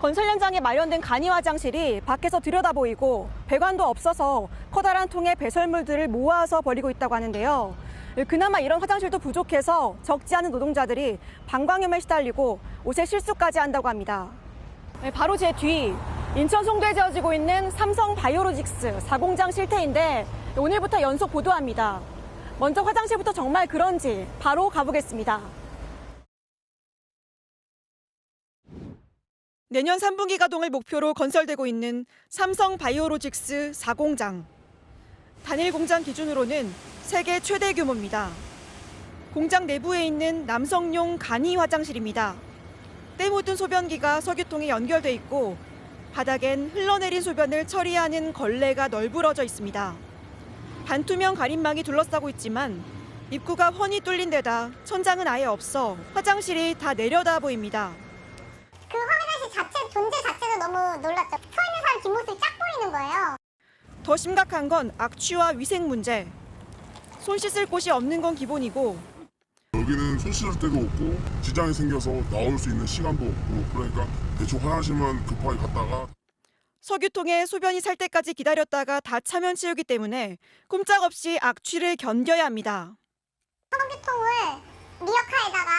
건설 현장에 마련된 간이 화장실이 밖에서 들여다보이고 배관도 없어서 커다란 통에 배설물들을 모아서 버리고 있다고 하는데요. 그나마 이런 화장실도 부족해서 적지 않은 노동자들이 방광염에 시달리고 옷에 실수까지 한다고 합니다. 바로 제 뒤, 인천 송도에 지어지고 있는 삼성 바이오로직스 4공장 실태인데 오늘부터 연속 보도합니다. 먼저 화장실부터 정말 그런지 바로 가보겠습니다. 내년 3분기 가동을 목표로 건설되고 있는 삼성 바이오로직스 4공장. 단일 공장 기준으로는 세계 최대 규모입니다. 공장 내부에 있는 남성용 간이 화장실입니다. 때 묻은 소변기가 석유통에 연결돼 있고 바닥엔 흘러내린 소변을 처리하는 걸레가 널브러져 있습니다. 반투명 가림막이 둘러싸고 있지만 입구가 훤히 뚫린 데다 천장은 아예 없어 화장실이 다 내려다 보입니다. 그 화장실 존재 자체도 너무 놀랐죠. 서 있는 사람 뒷모습이 쫙 보이는 거예요. 더 심각한 건 악취와 위생 문제. 손 씻을 곳이 없는 건 기본이고 여기는 손 씻을 데도 없고 지장이 생겨서 나올 수 있는 시간도 없고 그러니까 대충 화장실만 급하게 갔다가 석유통에 소변이 살 때까지 기다렸다가 다 차면 치우기 때문에 꼼짝없이 악취를 견뎌야 합니다. 석유통을 리어카에다가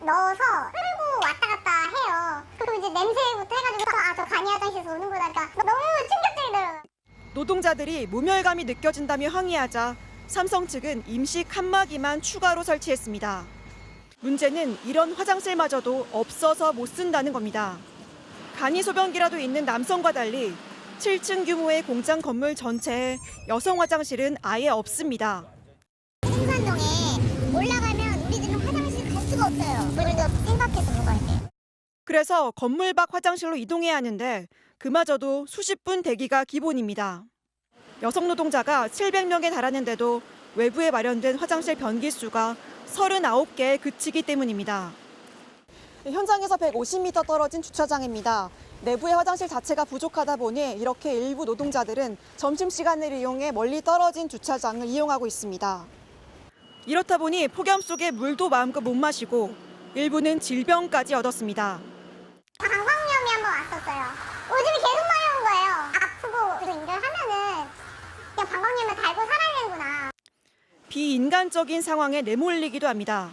넣어서 끌고 왔다 갔다 해요. 그리고 이제 냄새부터 해가지고 저 간이 화장실에서 오는구나. 그러니까 너무 충격적이더라고요. 노동자들이 모멸감이 느껴진다며 항의하자 삼성 측은 임시 칸막이만 추가로 설치했습니다. 문제는 이런 화장실마저도 없어서 못 쓴다는 겁니다. 간이 소변기라도 있는 남성과 달리 7층 규모의 공장 건물 전체에 여성 화장실은 아예 없습니다. 중산동에 올라가면 우리들은 화장실 갈 수가 없어요. 우리도 생각해서 뭐가 할게요. 그래서 건물 밖 화장실로 이동해야 하는데 그마저도 수십 분 대기가 기본입니다. 여성 노동자가 700명에 달하는데도 외부에 마련된 화장실 변기 수가 39개에 그치기 때문입니다. 현장에서 150m 떨어진 주차장입니다. 내부의 화장실 자체가 부족하다 보니 이렇게 일부 노동자들은 점심시간을 이용해 멀리 떨어진 주차장을 이용하고 있습니다. 이렇다 보니 폭염 속에 물도 마음껏 못 마시고 일부는 질병까지 얻었습니다. 방광염이 한번 왔었어요. 오줌이 계속 마려운 거예요. 아프고 그래서 이걸 하면은 그냥 방광염을 달고 살아야 되는구나. 비인간적인 상황에 내몰리기도 합니다.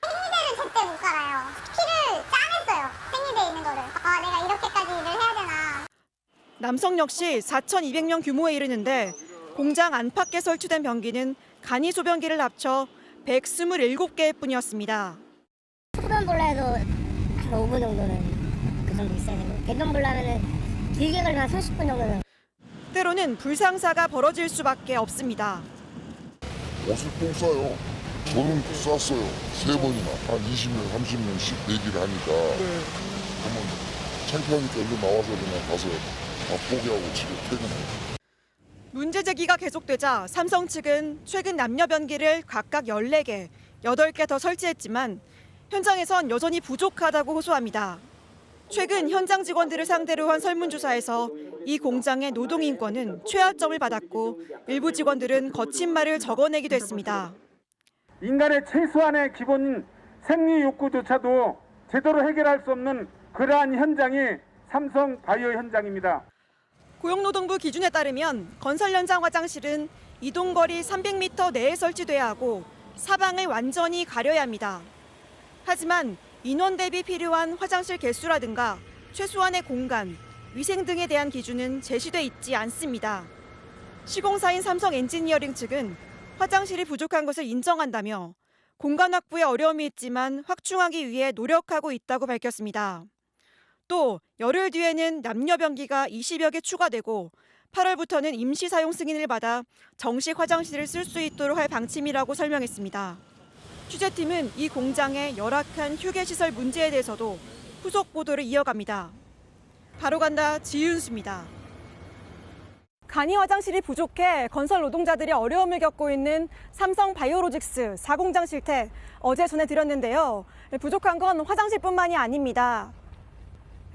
생리대를 제때 못 갈아요. 피를 짜냈어요. 생리대에 있는 거를. 내가 이렇게까지 일을 해야 되나. 남성 역시 4,200명 규모에 이르는데 공장 안팎에 설치된 변기는 간이 소변기를 합쳐 127개일 뿐이었습니다. 소변 볼라 해도 한 5분 정도는 그 정도 있어야 되고 배변 볼라 하면은 길게 걸리면 한 30분 정도는. 때로는 불상사가 벌어질 수밖에 없습니다. 옷을 똥 싸요. 저는 쌌어요. 3번이나 한 20명, 30명씩 내기를 하니까 한번 창피하니까 일로 나와서 그냥 가서 다 포기하고 집에 퇴근해요. 문제 제기가 계속되자 삼성 측은 최근 남녀 변기를 각각 14개, 8개 더 설치했지만 현장에선 여전히 부족하다고 호소합니다. 최근 현장 직원들을 상대로 한 설문조사에서 이 공장의 노동인권은 최하점을 받았고 일부 직원들은 거친 말을 적어내기도 했습니다. 인간의 최소한의 기본 생리 욕구조차도 제대로 해결할 수 없는 그러한 현장이 삼성 바이오 현장입니다. 고용노동부 기준에 따르면 건설 현장 화장실은 이동거리 300m 내에 설치돼야 하고 사방을 완전히 가려야 합니다. 하지만 인원 대비 필요한 화장실 개수라든가 최소한의 공간, 위생 등에 대한 기준은 제시돼 있지 않습니다. 시공사인 삼성 엔지니어링 측은 화장실이 부족한 것을 인정한다며 공간 확보에 어려움이 있지만 확충하기 위해 노력하고 있다고 밝혔습니다. 또 열흘 뒤에는 남녀 변기가 20여 개 추가되고 8월부터는 임시 사용 승인을 받아 정식 화장실을 쓸 수 있도록 할 방침이라고 설명했습니다. 취재팀은 이 공장의 열악한 휴게시설 문제에 대해서도 후속 보도를 이어갑니다. 바로 간다 지윤수입니다. 간이 화장실이 부족해 건설 노동자들이 어려움을 겪고 있는 삼성 바이오로직스 4공장 실태 어제 전해드렸는데요. 부족한 건 화장실뿐만이 아닙니다.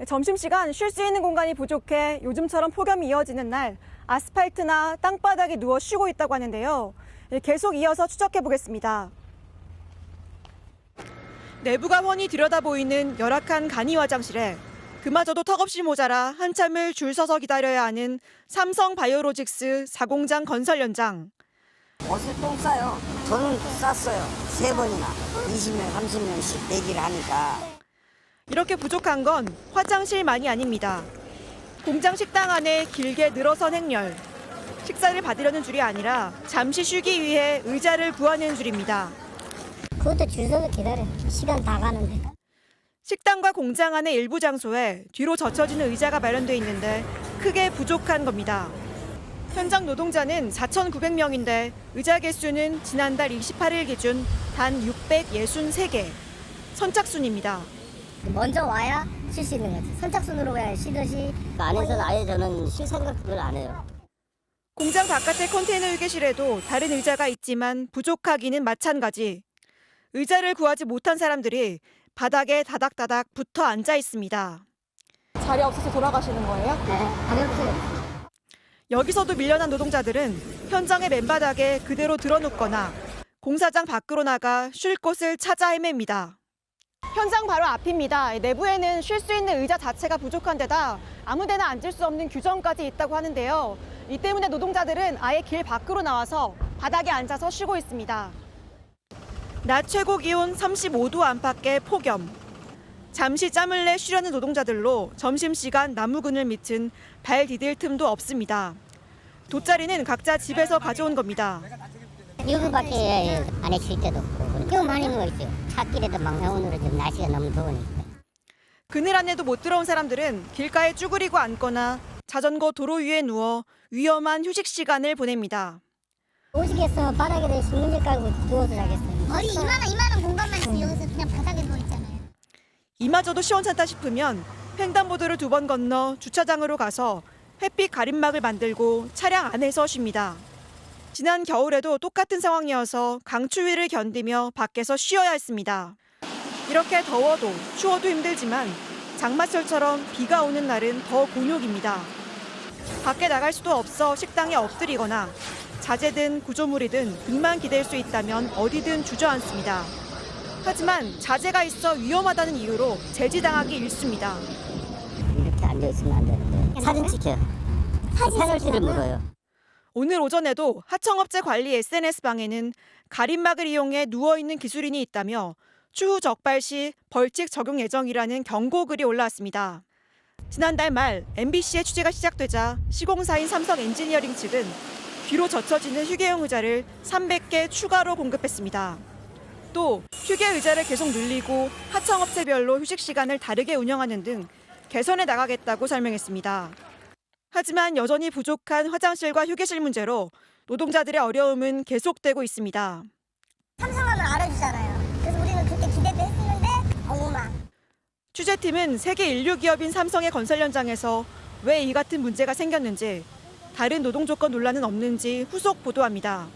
점심시간 쉴 수 있는 공간이 부족해 요즘처럼 폭염이 이어지는 날 아스팔트나 땅바닥에 누워 쉬고 있다고 하는데요. 계속 이어서 추적해 보겠습니다. 내부가 훤히 들여다 보이는 열악한 간이 화장실에 그마저도 턱없이 모자라 한참을 줄 서서 기다려야 하는 삼성바이오로직스 4공장 건설 현장. 옷을 똥 싸요. 저는 쌌어요. 3번이나 20명, 30명씩 내기를 하니까. 이렇게 부족한 건 화장실만이 아닙니다. 공장 식당 안에 길게 늘어선 행렬. 식사를 받으려는 줄이 아니라 잠시 쉬기 위해 의자를 구하는 줄입니다. 그것도 줄 서서 기다려. 시간 다 가는데. 식당과 공장 안의 일부 장소에 뒤로 젖혀지는 의자가 마련돼 있는데 크게 부족한 겁니다. 현장 노동자는 4,900명인데 의자 개수는 지난달 28일 기준 단 663개. 선착순입니다. 먼저 와야 쉴 수 있는 거지. 선착순으로 와야 쉬듯이. 안에서는 아예 저는 쉴 생각을 안 해요. 공장 바깥의 컨테이너 휴게실에도 다른 의자가 있지만 부족하기는 마찬가지. 의자를 구하지 못한 사람들이 바닥에 다닥다닥 붙어 앉아 있습니다. 자리 없어서 돌아가시는 거예요? 네, 가볍게. 여기서도 밀려난 노동자들은 현장의 맨바닥에 그대로 드러눕거나 공사장 밖으로 나가 쉴 곳을 찾아 헤맵니다. 현장 바로 앞입니다. 내부에는 쉴 수 있는 의자 자체가 부족한 데다 아무 데나 앉을 수 없는 규정까지 있다고 하는데요. 이 때문에 노동자들은 아예 길 밖으로 나와서 바닥에 앉아서 쉬고 있습니다. 낮 최고 기온 35도 안팎의 폭염. 잠시 짬을 내 쉬려는 노동자들로 점심시간 나무근을 밑은 발 디딜 틈도 없습니다. 돗자리는 각자 집에서 가져온 겁니다. 여기밖에 안에 쉴 데도 없고. 이거 많이 누워있죠. 찻길에도 막 오늘은 좀 날씨가 너무 더우니까. 그늘 안에도 못 들어온 사람들은 길가에 쭈그리고 앉거나 자전거 도로 위에 누워 위험한 휴식 시간을 보냅니다. 오시겠어. 바닥에다 신문지 깔고 누워서 자겠어요. 머리 이만한 공간만 있으면 여기서 그냥 바닥에 누워있잖아요. 이마저도 시원찮다 싶으면 횡단보도를 2번 건너 주차장으로 가서 햇빛 가림막을 만들고 차량 안에서 쉽니다. 지난 겨울에도 똑같은 상황이어서 강추위를 견디며 밖에서 쉬어야 했습니다. 이렇게 더워도 추워도 힘들지만 장마철처럼 비가 오는 날은 더 곤욕입니다. 밖에 나갈 수도 없어 식당에 엎드리거나 자재든 구조물이든 등만 기댈 수 있다면 어디든 주저앉습니다. 하지만 자재가 있어 위험하다는 이유로 제지당하기 일쑤입니다. 이렇게 앉아있으면 안 되는데. 사진 찍혀요. 페널티를 물어요. 오늘 오전에도 하청업체 관리 SNS방에는 가림막을 이용해 누워있는 기술인이 있다며 추후 적발 시 벌칙 적용 예정이라는 경고글이 올라왔습니다. 지난달 말 MBC의 취재가 시작되자 시공사인 삼성 엔지니어링 측은 뒤로 젖혀지는 휴게용 의자를 300개 추가로 공급했습니다. 또 휴게 의자를 계속 늘리고 하청업체별로 휴식 시간을 다르게 운영하는 등 개선해 나가겠다고 설명했습니다. 하지만 여전히 부족한 화장실과 휴게실 문제로 노동자들의 어려움은 계속되고 있습니다. 삼성하면 알아주잖아요. 그래서 우리는 그렇게 기대도 했었는데 엉망. 취재팀은 세계 인류 기업인 삼성의 건설 현장에서 왜 이 같은 문제가 생겼는지, 다른 노동 조건 논란은 없는지 후속 보도합니다.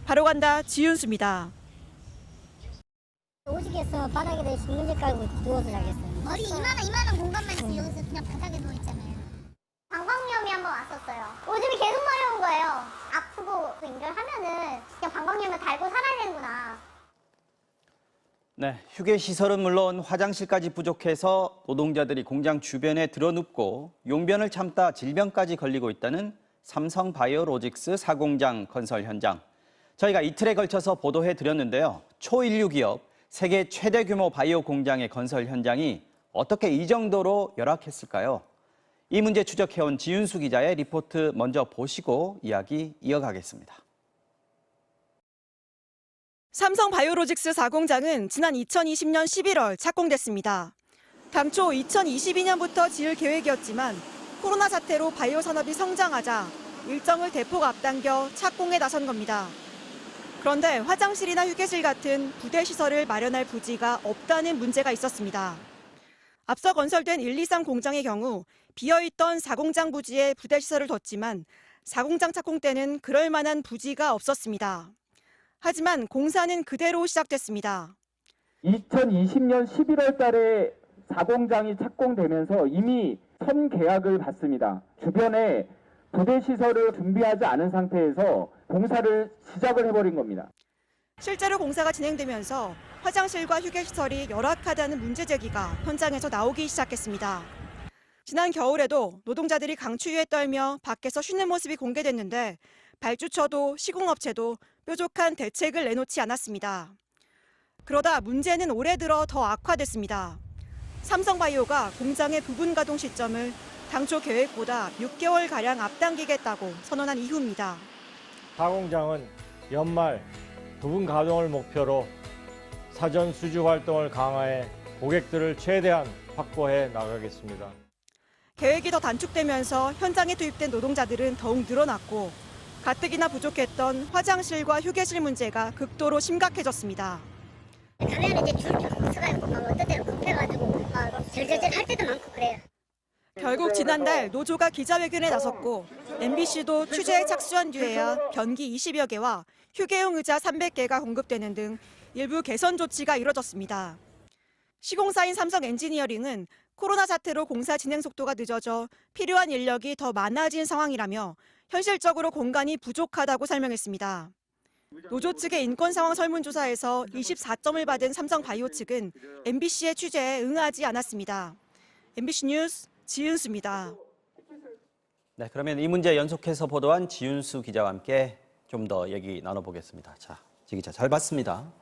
바로 간다 지윤수입니다. 오시겠어. 바닥에다 신문지 깔고 누워서 자겠어요. 머리 이만한 공간만 있으면 여기서 그냥 바닥에 누워있잖아요. 방광염이 한번 왔었어요. 오줌이 계속 마려운 거예요. 아프고 연결하면은 그냥 방광염을 달고 살아야 되는구나. 네, 휴게 시설은 물론 화장실까지 부족해서 노동자들이 공장 주변에 드러눕고 용변을 참다 질병까지 걸리고 있다는 삼성바이오로직스 4공장 건설 현장. 저희가 이틀에 걸쳐서 보도해 드렸는데요. 초인류 기업 세계 최대 규모 바이오 공장의 건설 현장이 어떻게 이 정도로 열악했을까요? 이 문제 추적해온 지윤수 기자의 리포트 먼저 보시고 이야기 이어가겠습니다. 삼성바이오로직스 4공장은 지난 2020년 11월 착공됐습니다. 당초 2022년부터 지을 계획이었지만 코로나 사태로 바이오 산업이 성장하자 일정을 대폭 앞당겨 착공에 나선 겁니다. 그런데 화장실이나 휴게실 같은 부대 시설을 마련할 부지가 없다는 문제가 있었습니다. 앞서 건설된 1, 2, 3 공장의 경우 비어있던 4공장 부지에 부대 시설을 뒀지만 4공장 착공 때는 그럴 만한 부지가 없었습니다. 하지만 공사는 그대로 시작됐습니다. 2020년 11월 달에 4공장이 착공되면서 이미 선계약을 받습니다. 주변에 부대 시설을 준비하지 않은 상태에서 공사를 시작을 해버린 겁니다. 실제로 공사가 진행되면서 화장실과 휴게시설이 열악하다는 문제 제기가 현장에서 나오기 시작했습니다. 지난 겨울에도 노동자들이 강추위에 떨며 밖에서 쉬는 모습이 공개됐는데 발주처도 시공업체도 뾰족한 대책을 내놓지 않았습니다. 그러다 문제는 올해 들어 더 악화됐습니다. 삼성바이오가 공장의 부분 가동 시점을 당초 계획보다 6개월가량 앞당기겠다고 선언한 이후입니다. 가공장은 연말 부분 가동을 목표로 사전 수주 활동을 강화해 고객들을 최대한 확보해 나가겠습니다. 계획이 더 단축되면서 현장에 투입된 노동자들은 더욱 늘어났고 가뜩이나 부족했던 화장실과 휴게실 문제가 극도로 심각해졌습니다. 가면 이제 줄좀 서가지고 막 어떤 때는 급해가지고 막 절절절 할 때도 많고 그래요. 결국 지난달 노조가 기자회견에 나섰고 MBC도 취재에 착수한 뒤에야 변기 20여 개와 휴게용 의자 300개가 공급되는 등 일부 개선 조치가 이뤄졌습니다. 시공사인 삼성 엔지니어링은 코로나 사태로 공사 진행 속도가 늦어져 필요한 인력이 더 많아진 상황이라며 현실적으로 공간이 부족하다고 설명했습니다. 노조 측의 인권 상황 설문조사에서 24점을 받은 삼성바이오 측은 MBC의 취재에 응하지 않았습니다. MBC 뉴스 지은수입니다. 네, 그러면 이 문제 연속해서 보도한 지윤수 기자와 함께 좀 더 얘기 나눠보겠습니다. 자, 지 기자 잘 봤습니다.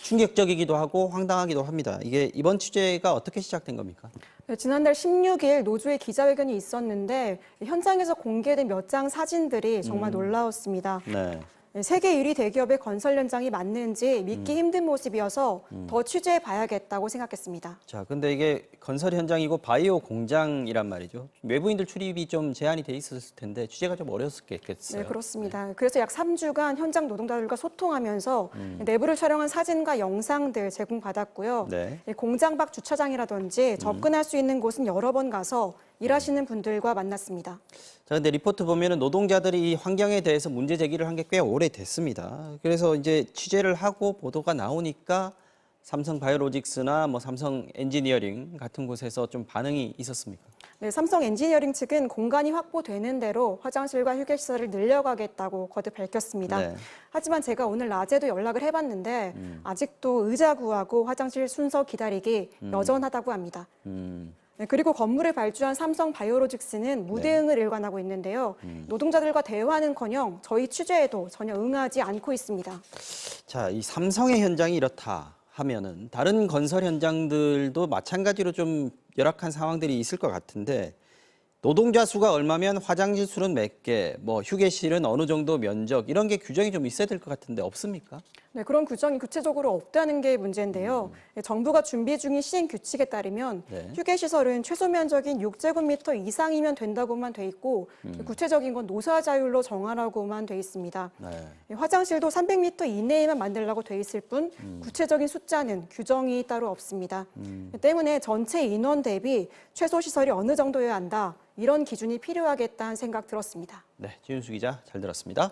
충격적이기도 하고 황당하기도 합니다. 이게 이번 취재가 어떻게 시작된 겁니까? 네, 지난달 16일 노조의 기자회견이 있었는데 현장에서 공개된 몇 장 사진들이 정말 놀라웠습니다. 네. 세계 1위 대기업의 건설 현장이 맞는지 믿기 힘든 모습이어서 더 취재해 봐야겠다고 생각했습니다. 자, 근데 이게 건설 현장이고 바이오 공장이란 말이죠. 외부인들 출입이 좀 제한이 돼 있었을 텐데 취재가 좀 어려웠겠어요. 네, 그렇습니다. 그래서 약 3주간 현장 노동자들과 소통하면서 내부를 촬영한 사진과 영상들 제공받았고요. 네. 공장 밖 주차장이라든지 접근할 수 있는 곳은 여러 번 가서 일하시는 분들과 만났습니다. 자, 근데 리포트 보면은 노동자들이 이 환경에 대해서 문제 제기를 한 게 꽤 오래됐습니다. 그래서 이제 취재를 하고 보도가 나오니까 삼성 바이오로직스나 뭐 삼성 엔지니어링 같은 곳에서 좀 반응이 있었습니까? 네, 삼성 엔지니어링 측은 공간이 확보되는 대로 화장실과 휴게시설을 늘려가겠다고 거듭 밝혔습니다. 네. 하지만 제가 오늘 낮에도 연락을 해봤는데 아직도 의자 구하고 화장실 순서 기다리기 여전하다고 합니다. 네, 그리고 건물을 발주한 삼성 바이오로직스는 무대응을 일관하고 있는데요. 노동자들과 대화는커녕 저희 취재에도 전혀 응하지 않고 있습니다. 자, 이 삼성의 현장이 이렇다 하면은 다른 건설 현장들도 마찬가지로 좀 열악한 상황들이 있을 것 같은데 노동자 수가 얼마면 화장실 수는 몇 개, 뭐 휴게실은 어느 정도 면적 이런 게 규정이 좀 있어야 될 것 같은데 없습니까? 네, 그런 규정이 구체적으로 없다는 게 문제인데요. 정부가 준비 중인 시행 규칙에 따르면 네. 휴게시설은 최소 면적인 6제곱미터 이상이면 된다고만 돼 있고 구체적인 건 노사 자율로 정하라고만 돼 있습니다. 네. 화장실도 300m 이내에만 만들라고 돼 있을 뿐 구체적인 숫자는 규정이 따로 없습니다. 때문에 전체 인원 대비 최소 시설이 어느 정도여야 한다. 이런 기준이 필요하겠다는 생각 들었습니다. 네, 지윤수 기자 잘 들었습니다.